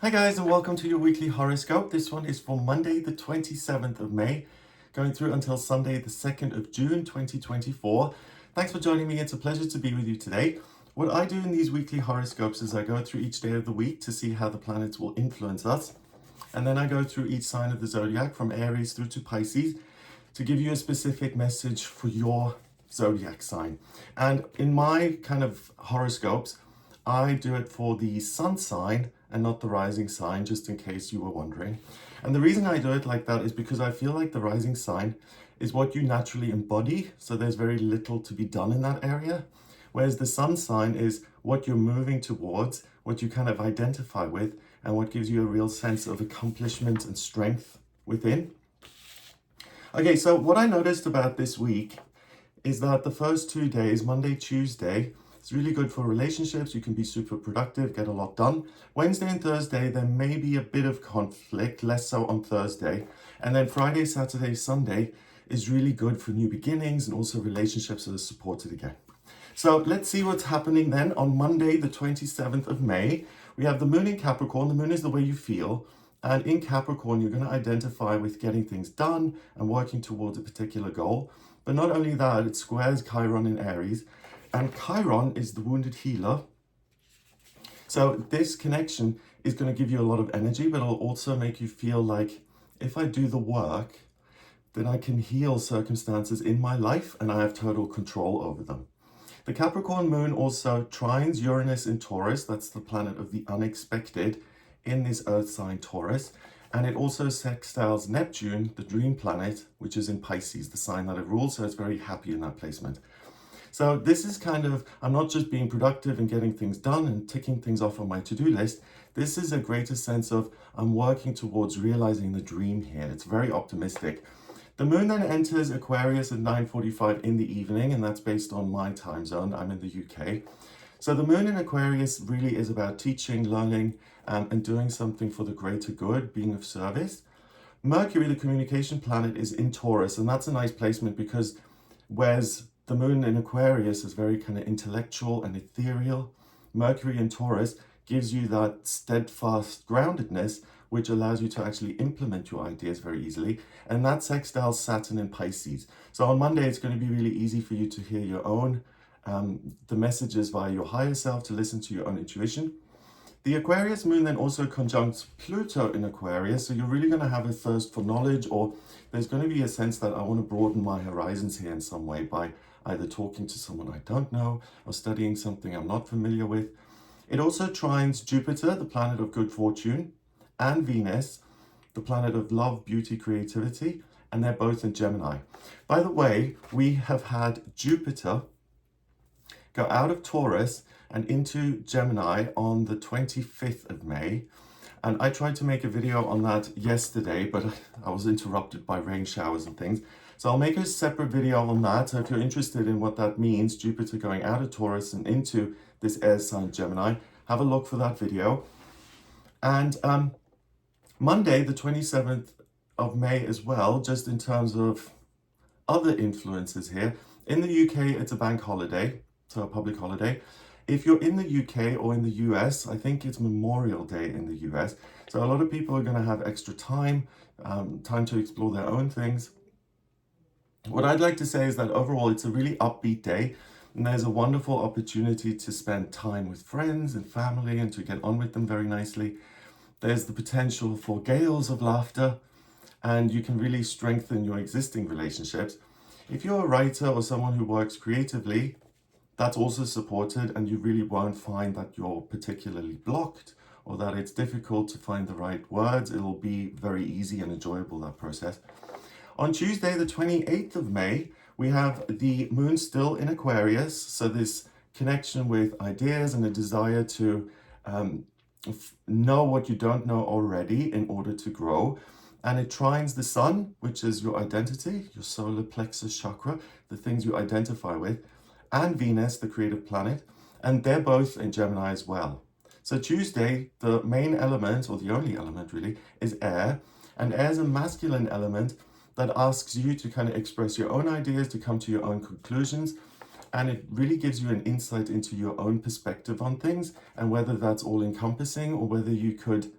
Hi guys, and welcome to your weekly horoscope. This one is for Monday the 27th of May, going through until Sunday the 2nd of June 2024. Thanks for joining me. It's a pleasure to be with you today. What I do in these weekly horoscopes is I go through each day of the week to see how the planets will influence us. And then I go through each sign of the zodiac from Aries through to Pisces to give you a specific message for your zodiac sign. And in my kind of horoscopes, I do it for the sun sign and not the rising sign, just in case you were wondering. And the reason I do it like that is because I feel like the rising sign is what you naturally embody, so there's very little to be done in that area. Whereas the sun sign is what you're moving towards, what you kind of identify with, and what gives you a real sense of accomplishment and strength within. Okay, so what I noticed about this week is that the first 2 days, Monday, Tuesday, it's really good for relationships. You can be super productive, get a lot done. Wednesday and Thursday, there may be a bit of conflict, less so on Thursday. And then Friday, Saturday, Sunday is really good for new beginnings and also relationships that are supported again. So let's see what's happening then on Monday, the 27th of May. We have the moon in Capricorn. The moon is the way you feel. And in Capricorn, you're going to identify with getting things done and working towards a particular goal. But not only that, it squares Chiron in Aries. And Chiron is the wounded healer. So this connection is going to give you a lot of energy, but it'll also make you feel like if I do the work, then I can heal circumstances in my life and I have total control over them. The Capricorn moon also trines Uranus in Taurus. That's the planet of the unexpected in this earth sign Taurus. And it also sextiles Neptune, the dream planet, which is in Pisces, the sign that it rules. So it's very happy in that placement. So this is kind of, I'm not just being productive and getting things done and ticking things off on my to-do list. This is a greater sense of I'm working towards realizing the dream here. It's very optimistic. The moon then enters Aquarius at 9:45 in the evening, and that's based on my time zone. I'm in the UK. So the moon in Aquarius really is about teaching, learning, and doing something for the greater good, being of service. Mercury, the communication planet, is in Taurus, and that's a nice placement because whereas the moon in Aquarius is very kind of intellectual and ethereal, Mercury in Taurus gives you that steadfast groundedness, which allows you to actually implement your ideas very easily. And that sextiles Saturn in Pisces. So on Monday, it's going to be really easy for you to hear your own, the messages via your higher self, to listen to your own intuition. The Aquarius moon then also conjuncts Pluto in Aquarius. So you're really going to have a thirst for knowledge, or there's going to be a sense that I want to broaden my horizons here in some way by either talking to someone I don't know or studying something I'm not familiar with. It also trines Jupiter, the planet of good fortune, and Venus, the planet of love, beauty, creativity, and they're both in Gemini. By the way, we have had Jupiter go out of Taurus and into Gemini on the 25th of May. And I tried to make a video on that yesterday, but I was interrupted by rain showers and things. So I'll make a separate video on that. So if you're interested in what that means, Jupiter going out of Taurus and into this air sign Gemini, have a look for that video. And Monday, the 27th of May as well, just in terms of other influences here. In the UK, it's a bank holiday, so a public holiday. If you're in the UK or in the US, I think it's Memorial Day in the US. So a lot of people are going to have extra time, time to explore their own things. What I'd like to say is that overall, it's a really upbeat day. And there's a wonderful opportunity to spend time with friends and family and to get on with them very nicely. There's the potential for gales of laughter, and you can really strengthen your existing relationships. If you're a writer or someone who works creatively, that's also supported, and you really won't find that you're particularly blocked or that it's difficult to find the right words. It'll be very easy and enjoyable, that process. On Tuesday, the 28th of May, we have the moon still in Aquarius. So this connection with ideas and a desire to know what you don't know already in order to grow. And it trines the sun, which is your identity, your solar plexus chakra, the things you identify with, and Venus, the creative planet, and they're both in Gemini as well. So Tuesday, the main element, or the only element really, is air, and air is a masculine element that asks you to kind of express your own ideas, to come to your own conclusions, and it really gives you an insight into your own perspective on things, and whether that's all encompassing or whether you could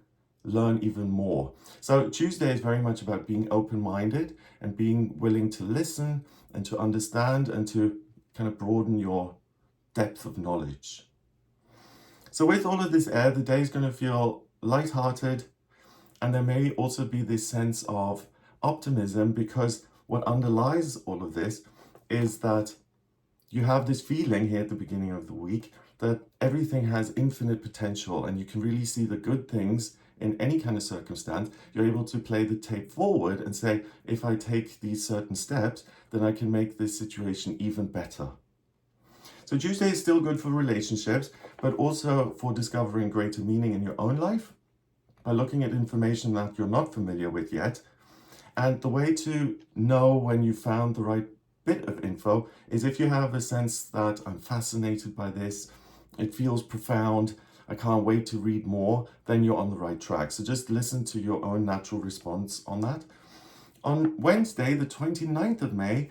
learn even more. So Tuesday is very much about being open-minded and being willing to listen and to understand and to kind of broaden your depth of knowledge. So with all of this air, the day is going to feel lighthearted, and there may also be this sense of optimism, because what underlies all of this is that you have this feeling here at the beginning of the week that everything has infinite potential and you can really see the good things in any kind of circumstance. You're able to play the tape forward and say, if I take these certain steps, then I can make this situation even better. So Tuesday is still good for relationships, but also for discovering greater meaning in your own life by looking at information that you're not familiar with yet. And the way to know when you found the right bit of info is if you have a sense that I'm fascinated by this, it feels profound, I can't wait to read more, then you're on the right track. So just listen to your own natural response on that. On Wednesday, the 29th of May,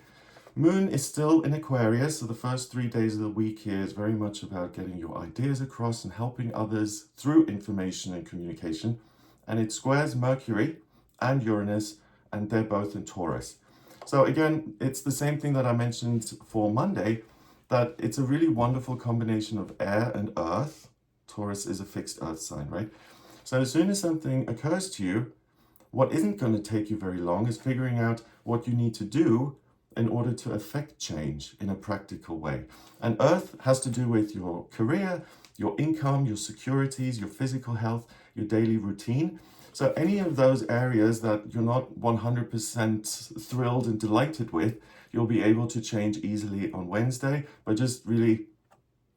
Moon is still in Aquarius, so the first 3 days of the week here is very much about getting your ideas across and helping others through information and communication. And it squares Mercury and Uranus, and they're both in Taurus. So again, it's the same thing that I mentioned for Monday, that it's a really wonderful combination of air and earth. Taurus is a fixed earth sign, right? So as soon as something occurs to you, what isn't going to take you very long is figuring out what you need to do in order to affect change in a practical way. And earth has to do with your career, your income, your securities, your physical health, your daily routine. So any of those areas that you're not 100% thrilled and delighted with, you'll be able to change easily on Wednesday by just really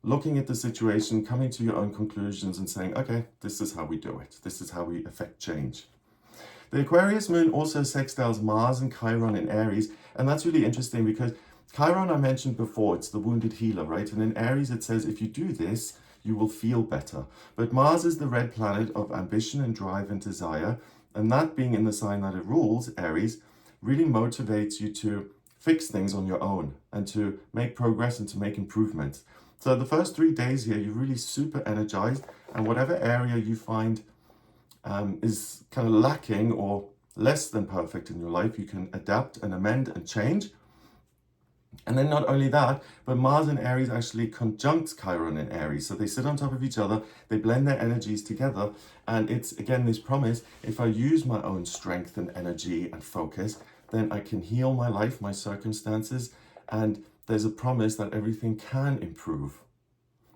looking at the situation, coming to your own conclusions and saying, okay, this is how we do it. This is how we affect change. The Aquarius moon also sextiles Mars and Chiron in Aries, and that's really interesting because Chiron I mentioned before, it's the wounded healer, right? And in Aries it says if you do this, you will feel better. But Mars is the red planet of ambition and drive and desire, and that being in the sign that it rules, Aries, really motivates you to fix things on your own and to make progress and to make improvements. So the first 3 days here, you're really super energized, and whatever area you find is kind of lacking or less than perfect in your life, you can adapt and amend and change. And then not only that, but Mars in Aries actually conjuncts Chiron in Aries. So they sit on top of each other, they blend their energies together. And it's, again, this promise, if I use my own strength and energy and focus, then I can heal my life, my circumstances. And there's a promise that everything can improve.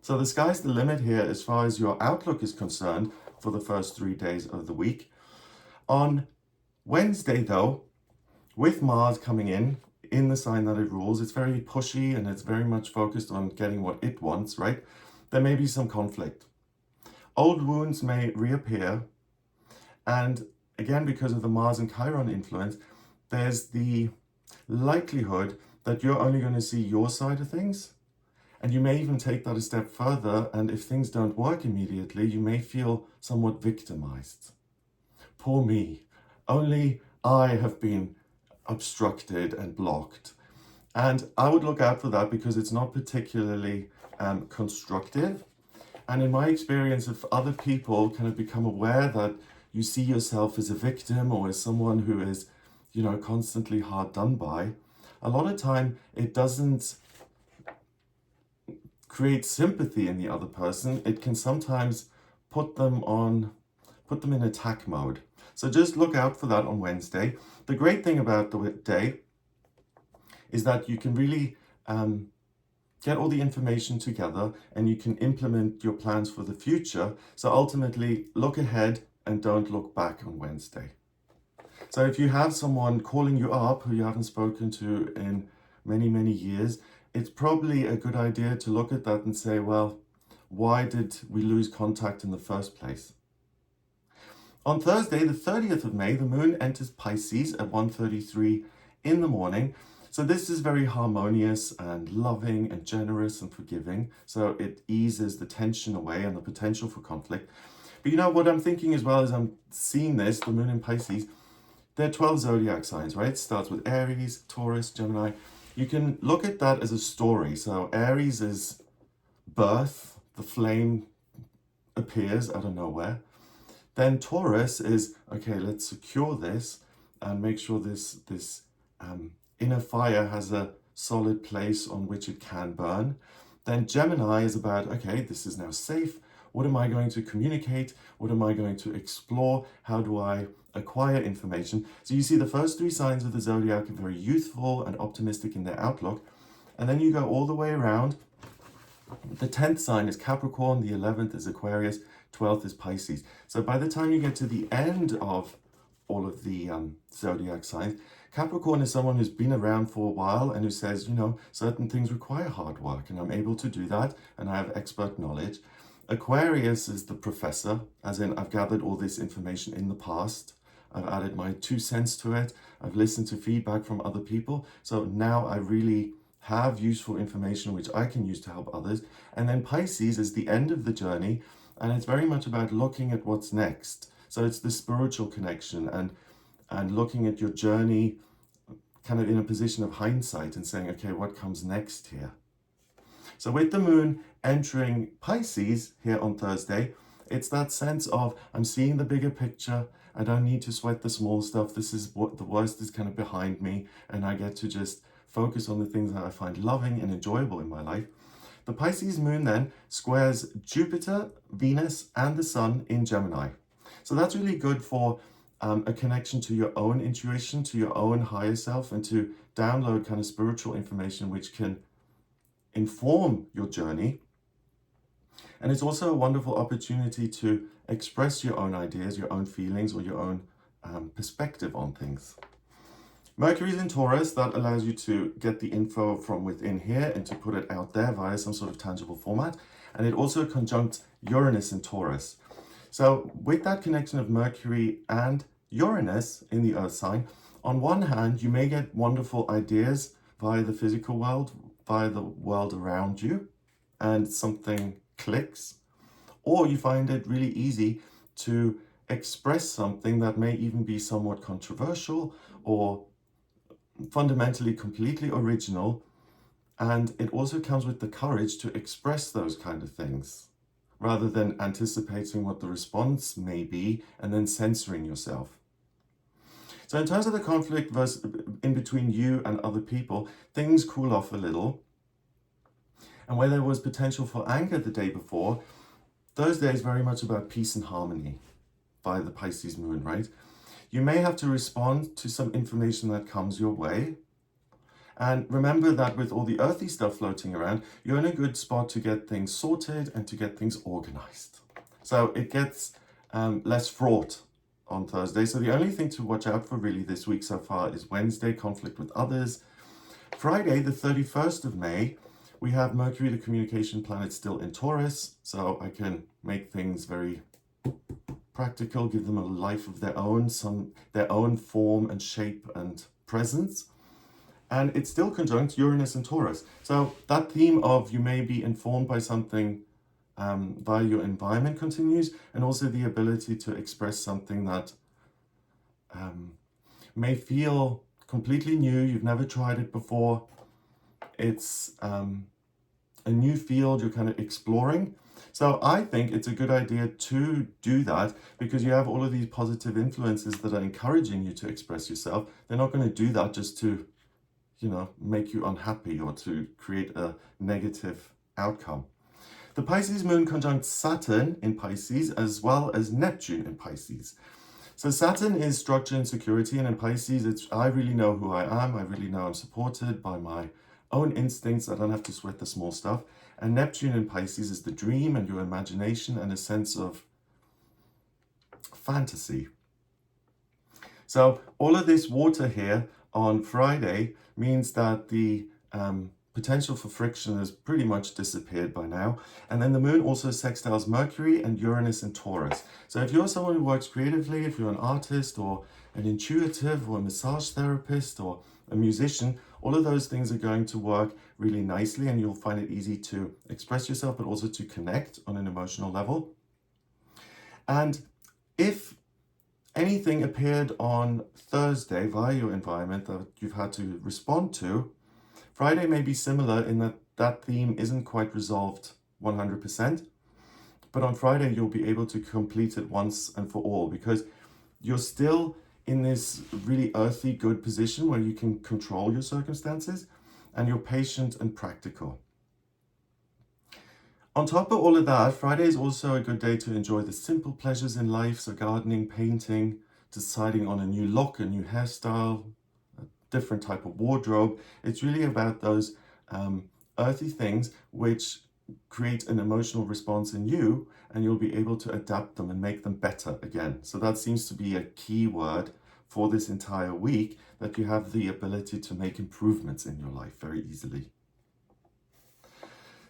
So the sky's the limit here as far as your outlook is concerned for the first 3 days of the week. On Wednesday, though, with Mars coming in the sign that it rules, it's very pushy and it's very much focused on getting what it wants, right? There may be some conflict. Old wounds may reappear. And again, because of the Mars and Chiron influence, there's the likelihood that you're only going to see your side of things. And you may even take that a step further, and if things don't work immediately, you may feel somewhat victimized. Poor me, only I have been obstructed and blocked. And I would look out for that because it's not particularly constructive. And in my experience, if other people kind of become aware that you see yourself as a victim or as someone who is, constantly hard done by, a lot of time it doesn't create sympathy in the other person. It can sometimes put them in attack mode. So just look out for that on Wednesday. The great thing about the day is that you can really get all the information together and you can implement your plans for the future. So ultimately, look ahead and don't look back on Wednesday. So if you have someone calling you up who you haven't spoken to in many, many years, it's probably a good idea to look at that and say, well, why did we lose contact in the first place? On Thursday, the 30th of May, the moon enters Pisces at 1:33 in the morning. So this is very harmonious and loving and generous and forgiving. So it eases the tension away and the potential for conflict. But what I'm thinking as well as I'm seeing this, the moon in Pisces, there are 12 zodiac signs, right? It starts with Aries, Taurus, Gemini. You can look at that as a story. So Aries is birth, the flame appears out of nowhere. Then Taurus is, okay, let's secure this and make sure this inner fire has a solid place on which it can burn. Then Gemini is about, okay, this is now safe. What am I going to communicate? What am I going to explore? How do I acquire information? So you see the first three signs of the zodiac are very youthful and optimistic in their outlook. And then you go all the way around. The 10th sign is Capricorn, the 11th is Aquarius, 12th is Pisces. So by the time you get to the end of all of the zodiac signs, Capricorn is someone who's been around for a while and who says, you know, certain things require hard work and I'm able to do that and I have expert knowledge. Aquarius is the professor, as in I've gathered all this information in the past. I've added my 2 cents to it. I've listened to feedback from other people. So now I really have useful information which I can use to help others. And then Pisces is the end of the journey, and it's very much about looking at what's next. So it's the spiritual connection and looking at your journey kind of in a position of hindsight and saying, okay, what comes next here? So with the moon entering Pisces here on Thursday, it's that sense of I'm seeing the bigger picture. I don't need to sweat the small stuff. This is what the worst is kind of behind me, and I get to just focus on the things that I find loving and enjoyable in my life. The Pisces moon then squares Jupiter, Venus, and the Sun in Gemini. So that's really good for a connection to your own intuition, to your own higher self, and to download kind of spiritual information which can inform your journey. And it's also a wonderful opportunity to express your own ideas, your own feelings, or your own perspective on things. Mercury is in Taurus. That allows you to get the info from within here and to put it out there via some sort of tangible format. And it also conjuncts Uranus in Taurus. So with that connection of Mercury and Uranus in the Earth sign, on one hand, you may get wonderful ideas via the physical world, via the world around you, and something clicks. Or you find it really easy to express something that may even be somewhat controversial or fundamentally completely original, and it also comes with the courage to express those kind of things rather than anticipating what the response may be and then censoring yourself. So in terms of the conflict in between you and other people, things cool off a little, and where there was potential for anger the day before, Thursday is very much about peace and harmony via the Pisces moon, right? You may have to respond to some information that comes your way. And remember that with all the earthy stuff floating around, you're in a good spot to get things sorted and to get things organized. So it gets less fraught on Thursday. So the only thing to watch out for really this week so far is Wednesday, conflict with others. Friday, the 31st of May, we have Mercury, the communication planet, still in Taurus. So I can make things very practical, give them a life of their own, their own form and shape and presence. And it's still conjunct Uranus and Taurus. So that theme of you may be informed by something via your environment continues, and also the ability to express something that may feel completely new. You've never tried it before. It's a new field you're kind of exploring. So I think it's a good idea to do that because you have all of these positive influences that are encouraging you to express yourself. They're not going to do that just to, you know, make you unhappy or to create a negative outcome. The Pisces moon conjuncts Saturn in Pisces as well as Neptune in Pisces. So Saturn is structure and security, and in Pisces, it's I really know who I am. I really know I'm supported by my own instincts. I don't have to sweat the small stuff. And Neptune in Pisces is the dream and your imagination and a sense of fantasy. So all of this water here on Friday means that the potential for friction has pretty much disappeared by now. And then the moon also sextiles Mercury and Uranus in Taurus. So if you're someone who works creatively, if you're an artist or an intuitive or a massage therapist or a musician, all of those things are going to work really nicely and you'll find it easy to express yourself, but also to connect on an emotional level. And if anything appeared on Thursday via your environment that you've had to respond to, Friday may be similar in that that theme isn't quite resolved 100%, But on Friday, you'll be able to complete it once and for all, because you're still in this really earthy, good position where you can control your circumstances, and you're patient and practical. On top of all of that, Friday is also a good day to enjoy the simple pleasures in life. So gardening, painting, deciding on a new look, a new hairstyle, a different type of wardrobe. It's really about those earthy things which create an emotional response in you, and you'll be able to adapt them and make them better again. So that seems to be a key word for this entire week, that you have the ability to make improvements in your life very easily.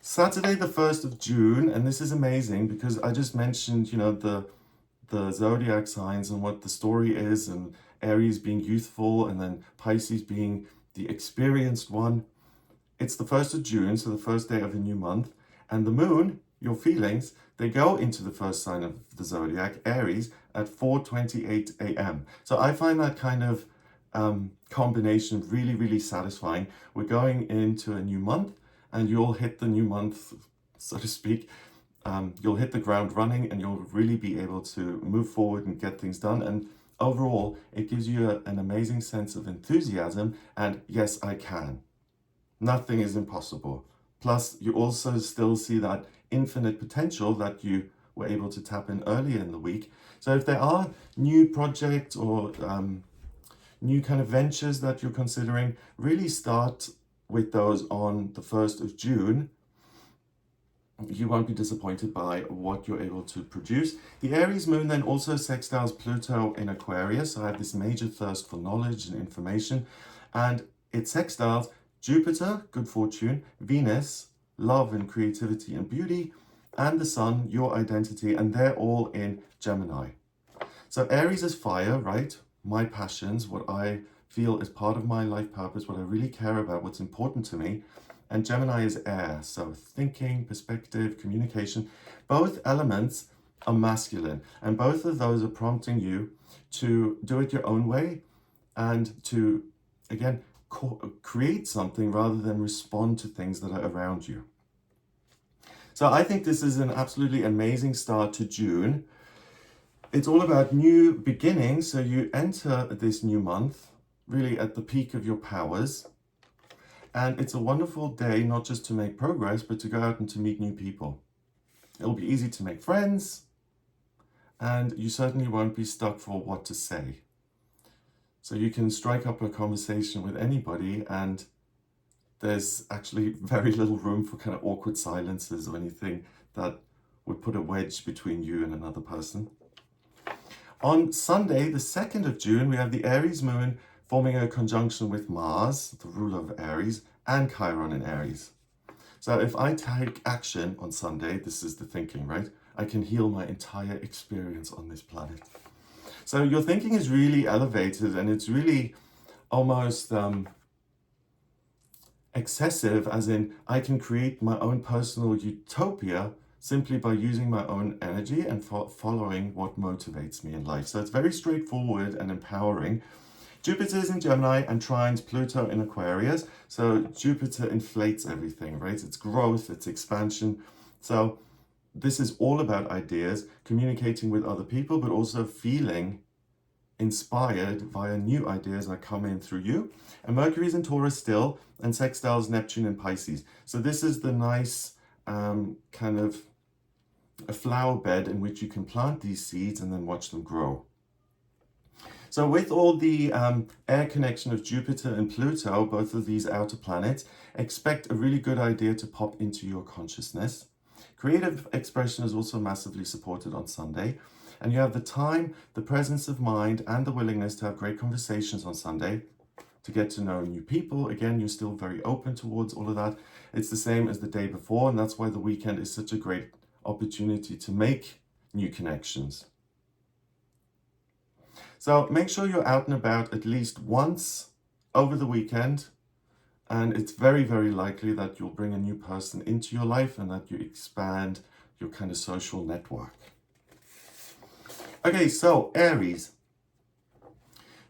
Saturday, the 1st of June, and this is amazing because I just mentioned, the zodiac signs and what the story is, and Aries being youthful, and then Pisces being the experienced one. It's the 1st of June, so the first day of the new month, and the moon, your feelings, they go into the first sign of the zodiac, Aries, at 4:28 a.m. So I find that kind of combination really, really satisfying. We're going into a new month, and you'll hit the new month, so to speak. You'll hit the ground running, and you'll really be able to move forward and get things done. And overall, it gives you an amazing sense of enthusiasm, and yes, I can. Nothing is impossible. Plus, you also still see that infinite potential that you were able to tap in earlier in the week. So if there are new projects or new kind of ventures that you're considering, really start with those on the 1st of June. You won't be disappointed by what you're able to produce. The Aries moon then also sextiles Pluto in Aquarius. So I have this major thirst for knowledge and information, and it sextiles Jupiter, good fortune, Venus, love and creativity and beauty, and the Sun, your identity, and they're all in Gemini. So Aries is fire, right? My passions, what I feel is part of my life purpose, what I really care about, what's important to me. And Gemini is air, so thinking, perspective, communication. Both elements are masculine, and both of those are prompting you to do it your own way and to, again, create something rather than respond to things that are around you. So I think this is an absolutely amazing start to June. It's all about new beginnings. So you enter this new month really at the peak of your powers. And it's a wonderful day, not just to make progress, but to go out and to meet new people. It'll be easy to make friends, and you certainly won't be stuck for what to say. So you can strike up a conversation with anybody, and there's actually very little room for kind of awkward silences or anything that would put a wedge between you and another person. On Sunday, the 2nd of June, we have the Aries moon forming a conjunction with Mars, the ruler of Aries, and Chiron in Aries. So if I take action on Sunday, this is the thinking, right? I can heal my entire experience on this planet. So your thinking is really elevated, and it's really almost excessive, as in I can create my own personal utopia simply by using my own energy and following what motivates me in life. So it's very straightforward and empowering. Jupiter is in Gemini and trines Pluto in Aquarius. So Jupiter inflates everything, right? It's growth, it's expansion. So this is all about ideas, communicating with other people, but also feeling inspired via new ideas that come in through you. And Mercury is in Taurus still, and sextiles Neptune in Pisces. So this is the nice kind of a flower bed in which you can plant these seeds and then watch them grow. So with all the air connection of Jupiter and Pluto, both of these outer planets, expect a really good idea to pop into your consciousness. Creative expression is also massively supported on Sunday. And you have the time, the presence of mind, and the willingness to have great conversations on Sunday, to get to know new people. Again, you're still very open towards all of that. It's the same as the day before, and that's why the weekend is such a great opportunity to make new connections. So make sure you're out and about at least once over the weekend, and it's very, very likely that you'll bring a new person into your life and that you expand your kind of social network. Okay, so Aries.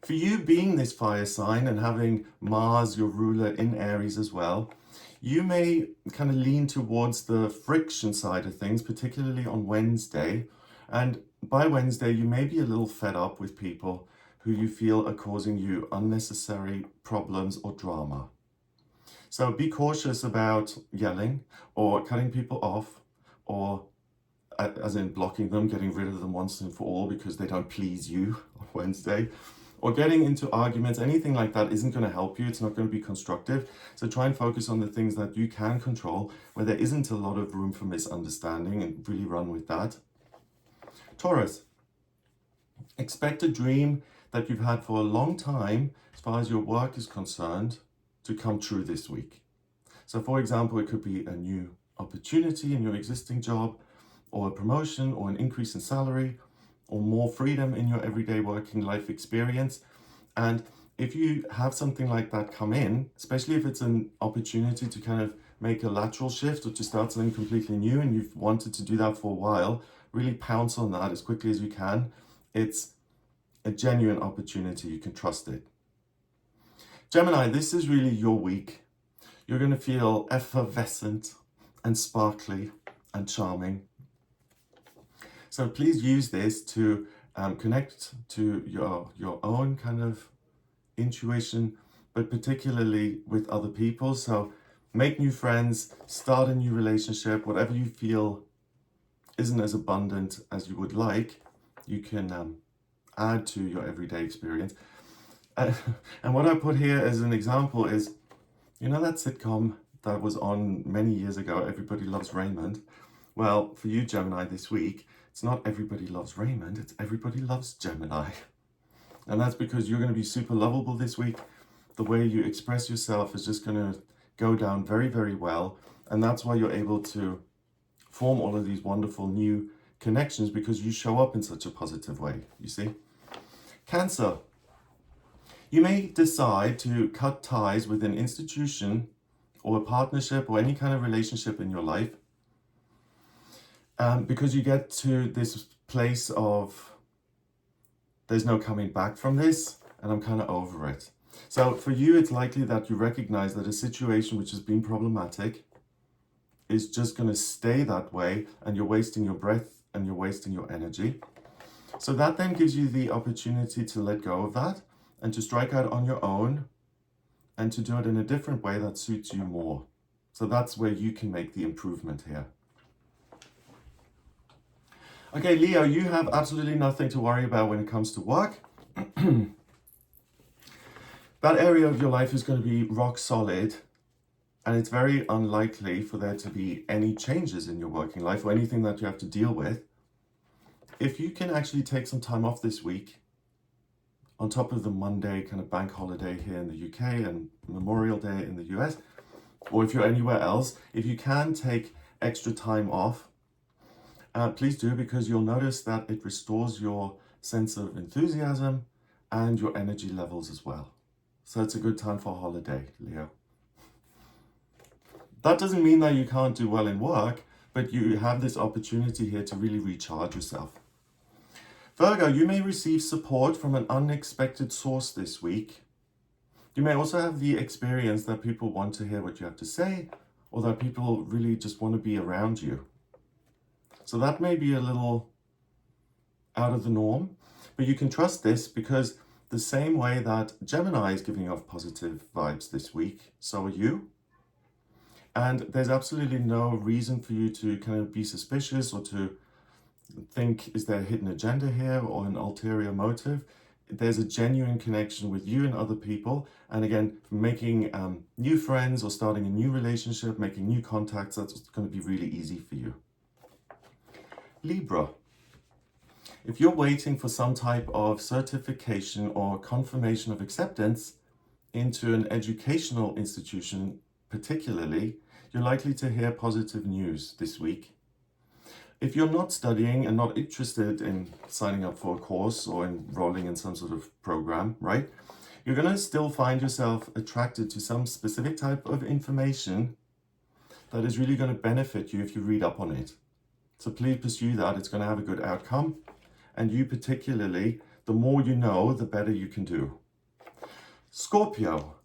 For you being this fire sign and having Mars, your ruler, in Aries as well, you may kind of lean towards the friction side of things, particularly on Wednesday. And by Wednesday, you may be a little fed up with people who you feel are causing you unnecessary problems or drama. So be cautious about yelling or cutting people off, or as in blocking them, getting rid of them once and for all because they don't please you on Wednesday, or getting into arguments. Anything like that isn't going to help you. It's not going to be constructive. So try and focus on the things that you can control, where there isn't a lot of room for misunderstanding, and really run with that. Taurus, expect a dream that you've had for a long time, as far as your work is concerned, to come true this week. So for example, it could be a new opportunity in your existing job, or a promotion, or an increase in salary, or more freedom in your everyday working life experience. And if you have something like that come in, especially if it's an opportunity to kind of make a lateral shift or to start something completely new, and you've wanted to do that for a while, really pounce on that as quickly as you can. It's a genuine opportunity. You can trust it. Gemini, this is really your week. You're going to feel effervescent and sparkly and charming. So please use this to connect to your own kind of intuition, but particularly with other people. So make new friends, start a new relationship, whatever you feel isn't as abundant as you would like, you can add to your everyday experience. And what I put here as an example is, you know that sitcom that was on many years ago, Everybody Loves Raymond? Well, for you, Gemini, this week, it's not Everybody Loves Raymond, it's Everybody Loves Gemini. And that's because you're going to be super lovable this week. The way you express yourself is just going to go down very, very well. And that's why you're able to form all of these wonderful new connections, because you show up in such a positive way, you see? Cancer. You may decide to cut ties with an institution or a partnership or any kind of relationship in your life, because you get to this place of there's no coming back from this and I'm kind of over it. So for you, it's likely that you recognize that a situation which has been problematic is just going to stay that way, and you're wasting your breath and you're wasting your energy. So that then gives you the opportunity to let go of that and to strike out on your own and to do it in a different way that suits you more. So that's where you can make the improvement here. Okay, Leo, you have absolutely nothing to worry about when it comes to work. That area of your life is going to be rock solid, and it's very unlikely for there to be any changes in your working life or anything that you have to deal with. If you can actually take some time off this week, on top of the Monday kind of bank holiday here in the UK and Memorial Day in the US, or if you're anywhere else, if you can take extra time off, please do, because you'll notice that it restores your sense of enthusiasm and your energy levels as well. So it's a good time for a holiday, Leo. That doesn't mean that you can't do well in work, but you have this opportunity here to really recharge yourself. Virgo, you may receive support from an unexpected source this week. You may also have the experience that people want to hear what you have to say, or that people really just want to be around you. So that may be a little out of the norm, but you can trust this, because the same way that Gemini is giving off positive vibes this week, so are you. And there's absolutely no reason for you to kind of be suspicious or to think, is there a hidden agenda here or an ulterior motive? There's a genuine connection with you and other people. And again, making new friends or starting a new relationship, making new contacts, that's going to be really easy for you. Libra. If you're waiting for some type of certification or confirmation of acceptance into an educational institution particularly, you're likely to hear positive news this week. If you're not studying and not interested in signing up for a course or enrolling in some sort of program, right, you're going to still find yourself attracted to some specific type of information that is really going to benefit you if you read up on it. So please pursue that. It's going to have a good outcome. And you particularly, the more you know, the better you can do. Scorpio,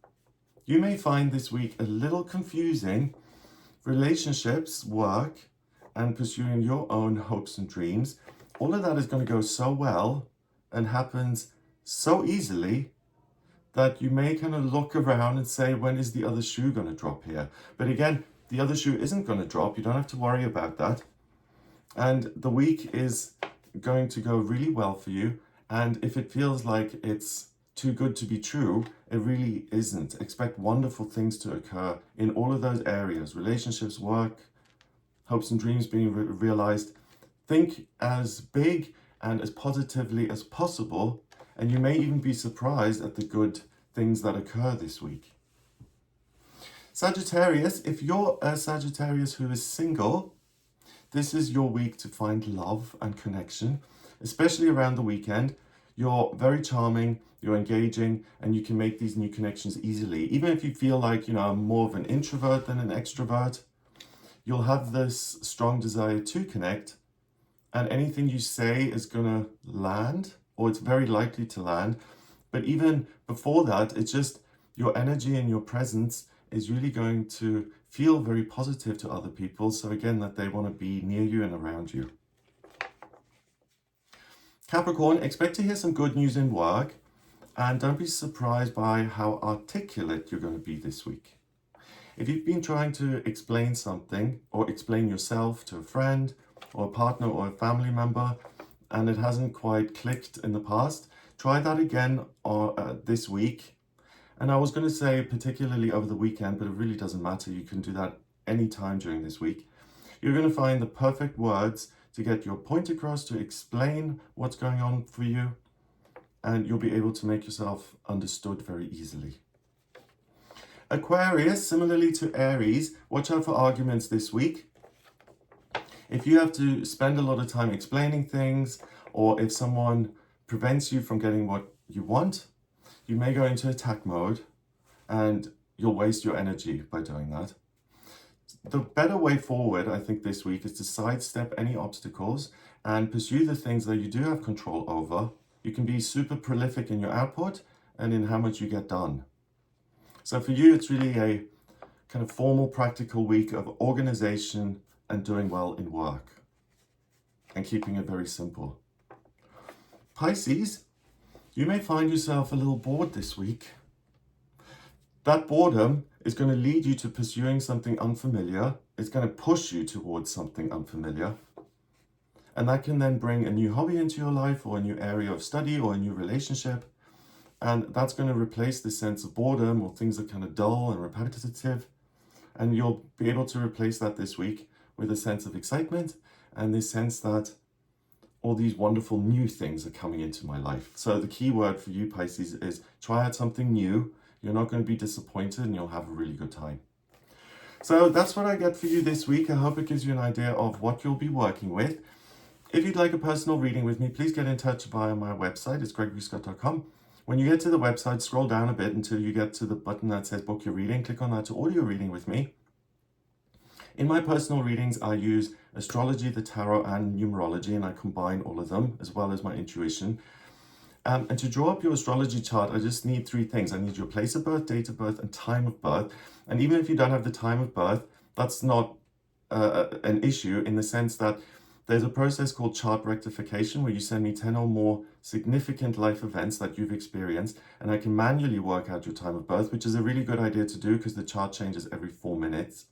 you may find this week a little confusing. Relationships, work, and pursuing your own hopes and dreams, all of that is going to go so well and happens so easily that you may kind of look around and say, when is the other shoe going to drop here? But again, the other shoe isn't going to drop. You don't have to worry about that. And the week is going to go really well for you. And if it feels like it's too good to be true, it really isn't. Expect wonderful things to occur in all of those areas: relationships, work, hopes and dreams being realized. Think as big and as positively as possible, and you may even be surprised at the good things that occur this week. Sagittarius, if you're a Sagittarius who is single, this is your week to find love and connection, especially around the weekend. You're very charming, you're engaging, and you can make these new connections easily. Even if you feel like, I'm more of an introvert than an extrovert, you'll have this strong desire to connect, and anything you say is going to land, or it's very likely to land. But even before that, it's just your energy and your presence is really going to feel very positive to other people. So again, that they want to be near you and around you. Capricorn, expect to hear some good news in work, and don't be surprised by how articulate you're going to be this week. If you've been trying to explain something or explain yourself to a friend or a partner or a family member, and it hasn't quite clicked in the past, try that again this week. And I was going to say particularly over the weekend, but it really doesn't matter. You can do that anytime during this week. You're going to find the perfect words to get your point across, to explain what's going on for you, and you'll be able to make yourself understood very easily. Aquarius, similarly to Aries, watch out for arguments this week. If you have to spend a lot of time explaining things, or if someone prevents you from getting what you want, you may go into attack mode and you'll waste your energy by doing that. The better way forward, I think, this week is to sidestep any obstacles and pursue the things that you do have control over. You can be super prolific in your output and in how much you get done. So for you, it's really a kind of formal, practical week of organization and doing well in work and keeping it very simple. Pisces, you may find yourself a little bored this week. That boredom is going to lead you to pursuing something unfamiliar. It's going to push you towards something unfamiliar. And that can then bring a new hobby into your life, or a new area of study, or a new relationship. And that's going to replace this sense of boredom or things that are kind of dull and repetitive. And you'll be able to replace that this week with a sense of excitement and this sense that all these wonderful new things are coming into my life. So the key word for you, Pisces, is try out something new. You're not going to be disappointed and you'll have a really good time. So that's what I get for you this week. I hope it gives you an idea of what you'll be working with. If you'd like a personal reading with me, please get in touch via my website. It's gregoryscott.com. When you get to the website, scroll down a bit until you get to the button that says book your reading. Click on that to order your reading with me. In my personal readings, I use astrology, the tarot, and numerology, and I combine all of them, as well as my intuition. And to draw up your astrology chart, I just need three things. I need your place of birth, date of birth, and time of birth. And even if you don't have the time of birth, that's not an issue, in the sense that there's a process called chart rectification, where you send me 10 or more significant life events that you've experienced, and I can manually work out your time of birth, which is a really good idea to do because the chart changes every 4 minutes.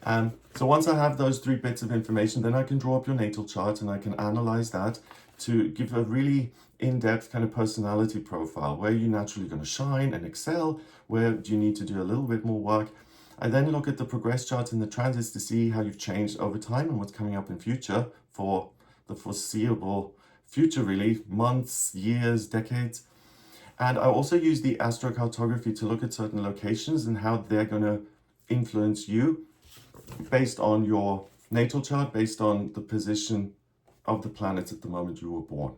So once I have those 3 bits of information, then I can draw up your natal chart and I can analyze that to give a really in-depth kind of personality profile. Where are you naturally going to shine and excel? Where do you need to do a little bit more work? I then look at the progress chart and the transits to see how you've changed over time and what's coming up in future for the foreseeable future, really, months, years, decades. And I also use the astrocartography to look at certain locations and how they're going to influence you based on your natal chart, based on the position of the planets at the moment you were born.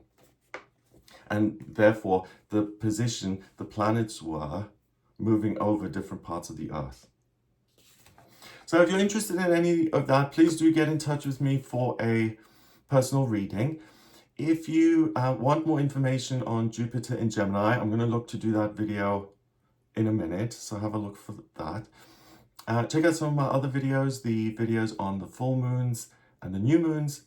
And therefore, the position the planets were moving over different parts of the Earth. So if you're interested in any of that, please do get in touch with me for a personal reading. If you want more information on Jupiter in Gemini, I'm going to look to do that video in a minute, so have a look for that. Check out some of my other videos, the videos on the full moons and the new moons.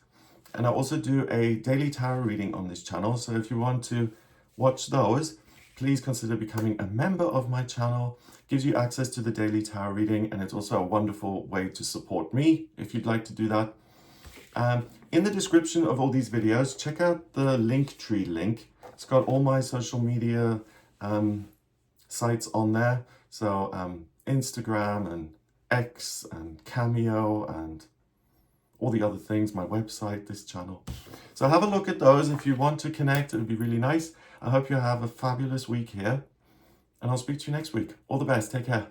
And I also do a daily tarot reading on this channel. So if you want to watch those, please consider becoming a member of my channel. It gives you access to the daily tarot reading, and it's also a wonderful way to support me if you'd like to do that. In the description of all these videos, check out the Linktree link. It's got all my social media sites on there. So Instagram and X and Cameo and all the other things, my website, this channel. So have a look at those. If you want to connect, it would be really nice. I hope you have a fabulous week here, and I'll speak to you next week. All the best. Take care.